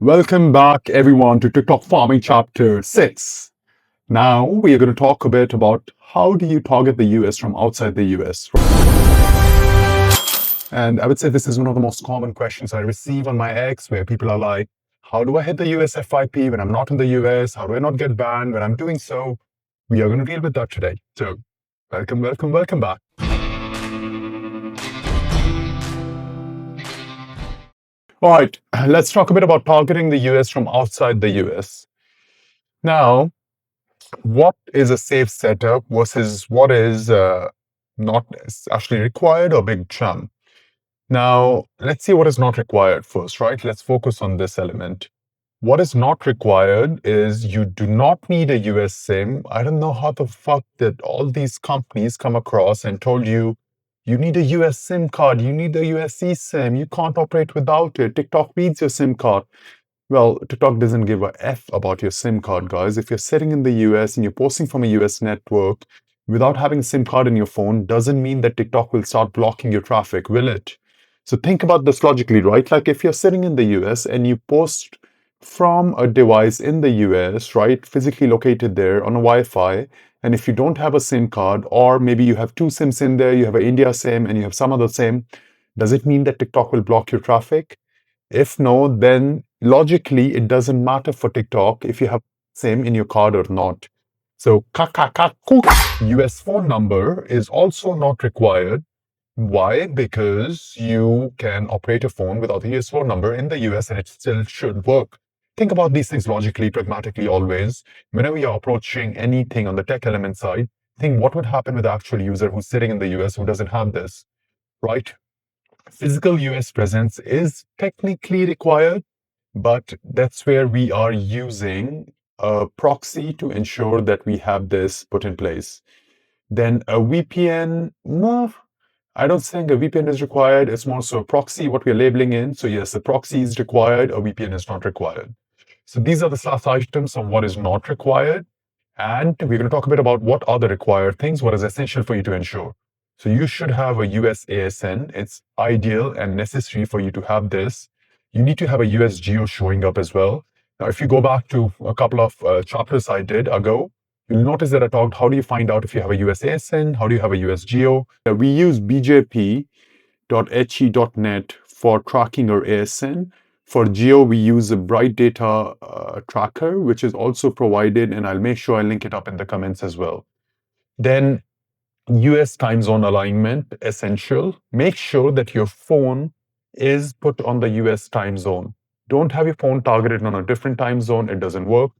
Welcome back, everyone, to TikTok Farming Chapter 6. Now, we are going to talk a bit about how do you target the US from outside the US. And I would say this is one of the most common questions I receive on my X, where people are like, how do I hit the US FIP when I'm not in the US? How do I not get banned when I'm doing so? We are going to deal with that today. So, welcome back. All right, let's talk a bit about targeting the US from outside the US. Now, what is a safe setup versus what is not actually required or big jump? Now, let's see what is not required first, right? Let's focus on this element. What is not required is you do not need a US SIM. I don't know how the fuck did all these companies come across and told you, you need a US SIM card, you need a US eSIM, you can't operate without it. TikTok needs your SIM card. Well, TikTok doesn't give a F about your SIM card, guys. If you're sitting in the US and you're posting from a US network without having a SIM card in your phone, doesn't mean that TikTok will start blocking your traffic, will it? So think about this logically, right? Like if you're sitting in the US and you post from a device in the US, right, physically located there on a Wi-Fi, and if you don't have a SIM card, or maybe you have two SIMs in there, you have an India SIM and you have some other SIM, does it mean that TikTok will block your traffic? If no, then logically, it doesn't matter for TikTok if you have SIM in your card or not. So, US phone number is also not required. Why? Because you can operate a phone without a US phone number in the US and it still should work. Think about these things logically, pragmatically, always. Whenever you're approaching anything on the tech element side, think what would happen with the actual user who's sitting in the US who doesn't have this, right? Physical US presence is technically required, but that's where we are using a proxy to ensure that we have this put in place. Then a VPN, no, I don't think a VPN is required. It's more so a proxy, what we're labeling in. So yes, a proxy is required, a VPN is not required. So these are the last items of what is not required. And we're going to talk a bit about what are the required things, what is essential for you to ensure. So you should have a US ASN. It's ideal and necessary for you to have this. You need to have a US geo showing up as well. Now, if you go back to a couple of chapters I did ago, you'll notice that I talked, how do you find out if you have a US ASN? How do you have a US geo? We use bjp.he.net for tracking our ASN. For geo, we use a Bright Data tracker, which is also provided, and I'll make sure I link it up in the comments as well. Then US time zone alignment, essential. Make sure that your phone is put on the US time zone. Don't have your phone targeted on a different time zone. It doesn't work.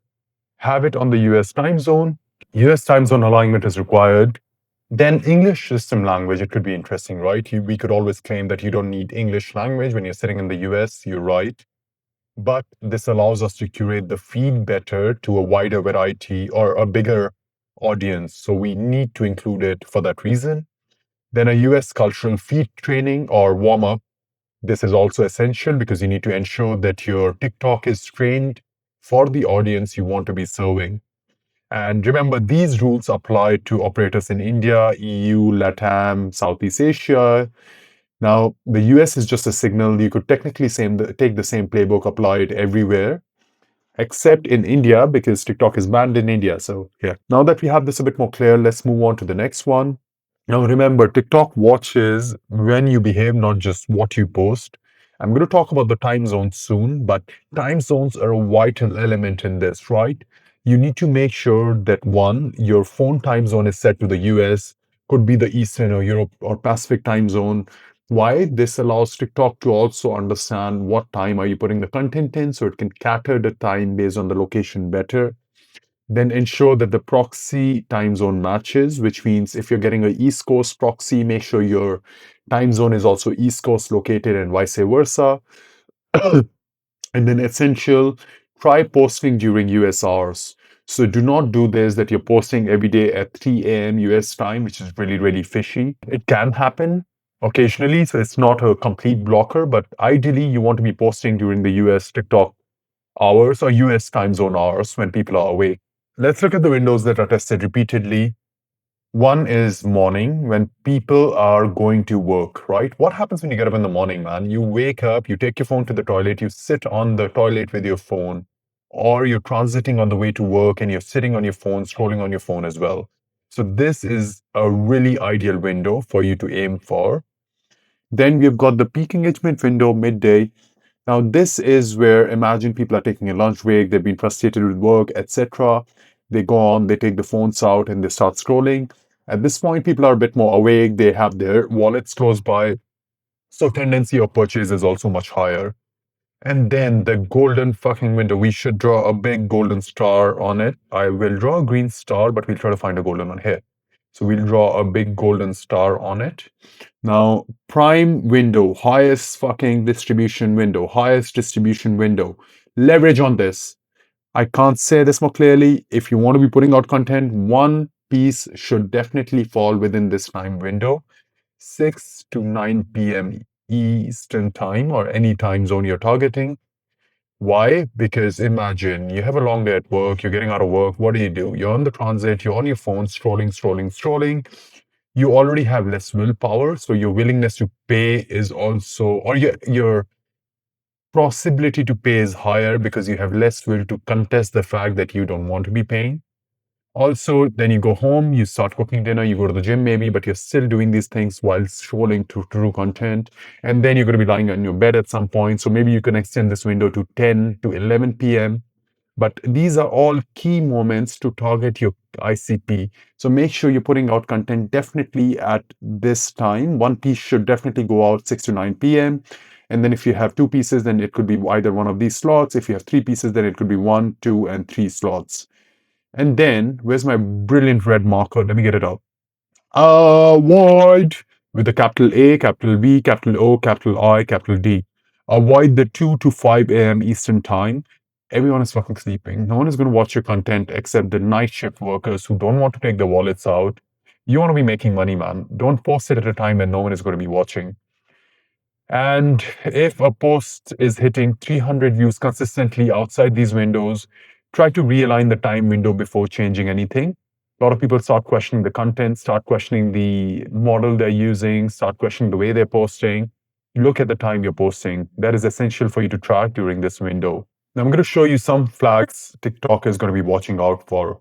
Have it on the US time zone. US time zone alignment is required. Then English system language, it could be interesting, right? We could always claim that you don't need English language when you're sitting in the US. You're right. But this allows us to curate the feed better to a wider variety or a bigger audience. So we need to include it for that reason. Then a US cultural feed training or warm up. This is also essential because you need to ensure that your TikTok is trained for the audience you want to be serving. And remember, these rules apply to operators in India, EU, LATAM, Southeast Asia. Now, the US is just a signal. You could technically take the same playbook, apply it everywhere, except in India because TikTok is banned in India. So, yeah. Now that we have this a bit more clear, let's move on to the next one. Now, remember, TikTok watches when you behave, not just what you post. I'm going to talk about the time zones soon, but time zones are a vital element in this, right? You need to make sure that one, your phone time zone is set to the US, could be the Eastern or Europe or Pacific time zone. Why? This allows TikTok to also understand what time are you putting the content in, so it can cater the time based on the location better. Then ensure that the proxy time zone matches, which means if you're getting an East Coast proxy, make sure your time zone is also East Coast located and vice versa. And then essential, try posting during US hours. So do not do this that you're posting every day at 3 a.m. US time, which is really, really fishy. It can happen occasionally, so it's not a complete blocker, but ideally you want to be posting during the US TikTok hours or US time zone hours when people are awake. Let's look at the windows that are tested repeatedly. One is morning when people are going to work, right? What happens when you get up in the morning, man? You wake up, you take your phone to the toilet, you sit on the toilet with your phone, or you're transiting on the way to work and you're sitting on your phone, scrolling on your phone as well. So, this is a really ideal window for you to aim for. Then we've got the peak engagement window midday. Now, this is where imagine people are taking a lunch break, they've been frustrated with work, etc. They go on, they take the phones out and they start scrolling. At this point, people are a bit more awake, they have their wallets close by, so tendency of purchase is also much higher. And then the golden fucking window, we should draw a big golden star on it. I will draw a green star, but we'll try to find a golden one here. So we'll draw a big golden star on it. Now, prime window, highest fucking distribution window, highest distribution window. Leverage on this. I can't say this more clearly. If you want to be putting out content, one piece should definitely fall within this time window, 6 to 9 p.m. Eastern time or any time zone you're targeting. Why? Because imagine you have a long day at work, you're getting out of work. What do? You're on the transit, you're on your phone, scrolling, scrolling, scrolling. You already have less willpower, so your willingness to pay is also, or your possibility to pay is higher because you have less will to contest the fact that you don't want to be paying. Also, then you go home, you start cooking dinner, you go to the gym maybe, but you're still doing these things while scrolling through content. And then you're going to be lying on your bed at some point. So maybe you can extend this window to 10 to 11 p.m. But these are all key moments to target your ICP. So make sure you're putting out content definitely at this time. One piece should definitely go out 6 to 9 p.m. And then if you have two pieces, then it could be either one of these slots. If you have three pieces, then it could be 1, 2, and 3 slots. And then, where's my brilliant red marker? Let me get it out. Avoid with a capital A, capital V, capital O, capital I, capital D. Avoid the 2 to 5 a.m. Eastern time. Everyone is fucking sleeping. No one is going to watch your content except the night shift workers who don't want to take their wallets out. You want to be making money, man. Don't post it at a time when no one is going to be watching. And if a post is hitting 300 views consistently outside these windows, try to realign the time window before changing anything. A lot of people start questioning the content, start questioning the model they're using, start questioning the way they're posting. Look at the time you're posting. That is essential for you to track during this window. Now, I'm going to show you some flags TikTok is going to be watching out for.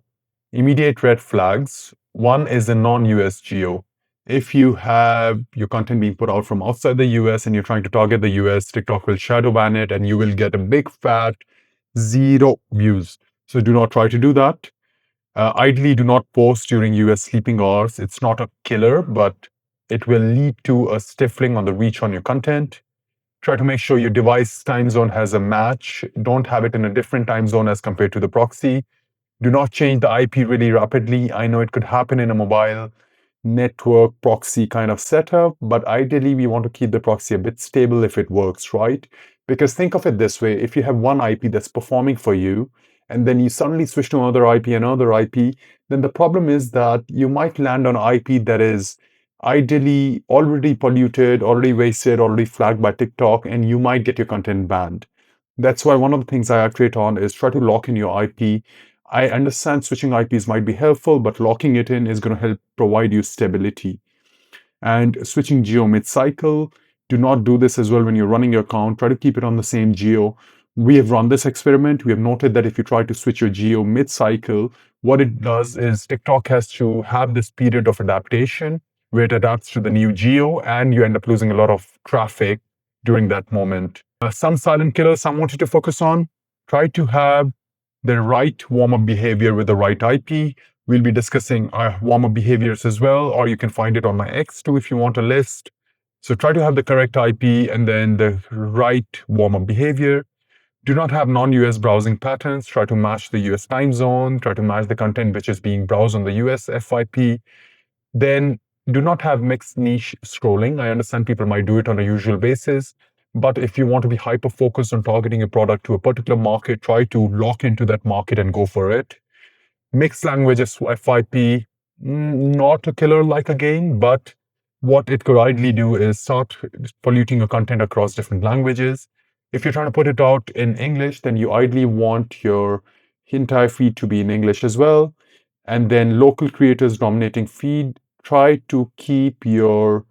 Immediate red flags. One is a non-US geo. If you have your content being put out from outside the US and you're trying to target the US, TikTok will shadow ban it and you will get a big fat 0 views. So do not try to do that. Ideally, do not post during US sleeping hours. It's not a killer, but it will lead to a stifling on the reach on your content. Try to make sure your device time zone has a match. Don't have it in a different time zone as compared to the proxy. Do not change the IP really rapidly. I know it could happen in a mobile network proxy kind of setup, but ideally we want to keep the proxy a bit stable if it works, right? Because think of it this way, if you have one IP that's performing for you, and then you suddenly switch to another IP, then the problem is that you might land on an IP that is ideally already polluted, already wasted, already flagged by TikTok, and you might get your content banned. That's why one of the things I iterate on is try to lock in your IP. I understand switching IPs might be helpful, but locking it in is going to help provide you stability. And switching geo mid-cycle, do not do this as well when you're running your account. Try to keep it on the same geo. We have run this experiment. We have noted that if you try to switch your geo mid-cycle, what it does is TikTok has to have this period of adaptation where it adapts to the new geo and you end up losing a lot of traffic during that moment. Some silent killers I want you to focus on. Try to have the right warm-up behavior with the right IP. We'll be discussing warm-up behaviors as well, or you can find it on my X too if you want a list. So try to have the correct IP and then the right warm-up behavior. Do not have non-US browsing patterns. Try to match the US time zone. Try to match the content which is being browsed on the US FYP. Then do not have mixed niche scrolling. I understand people might do it on a usual basis, but if you want to be hyper focused on targeting a product to a particular market, try to lock into that market and go for it. Mixed languages FYP, not a killer like a game, but what it could ideally do is start polluting your content across different languages. If you're trying to put it out in English, then you ideally want your entire feed to be in English as well. and then local creators dominating feed. Try to keep your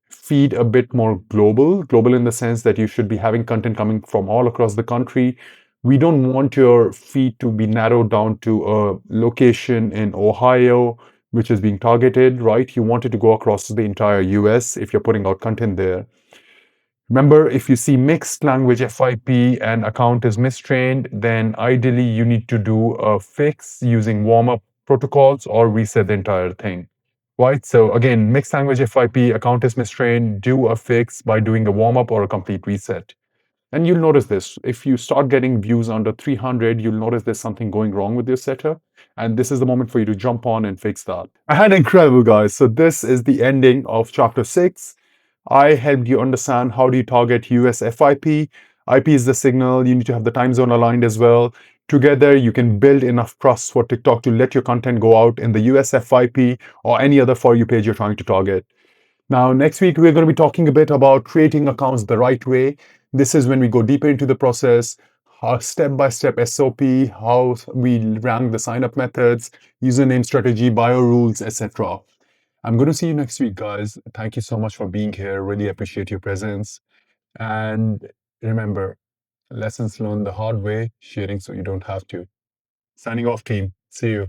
feed a bit more global in the sense that you should be having content coming from all across the country. We don't want your feed to be narrowed down to a location in Ohio, which is being targeted, right? You want it to go across the entire US if you're putting out content there. Remember, if you see mixed language FIP and account is mistrained, then ideally you need to do a fix using warm-up protocols or reset the entire thing. Right? So again, mixed language FIP, account is mistrained, do a fix by doing a warm-up or a complete reset. And you'll notice this. If you start getting views under 300, you'll notice there's something going wrong with your setup. And this is the moment for you to jump on and fix that. And incredible, guys. So this is the ending of chapter 6. I helped you understand how do you target US FIP. IP is the signal. You need to have the time zone aligned as well. Together, you can build enough trust for TikTok to let your content go out in the US FIP or any other For You page you're trying to target. Now, next week, we're going to be talking a bit about creating accounts the right way. This is when we go deeper into the process, step-by-step SOP, how we rank the sign-up methods, username strategy, bio rules, etc. I'm going to see you next week, guys. Thank you so much for being here. Really appreciate your presence. And remember, lessons learned the hard way, sharing so you don't have to. Signing off, team. See you.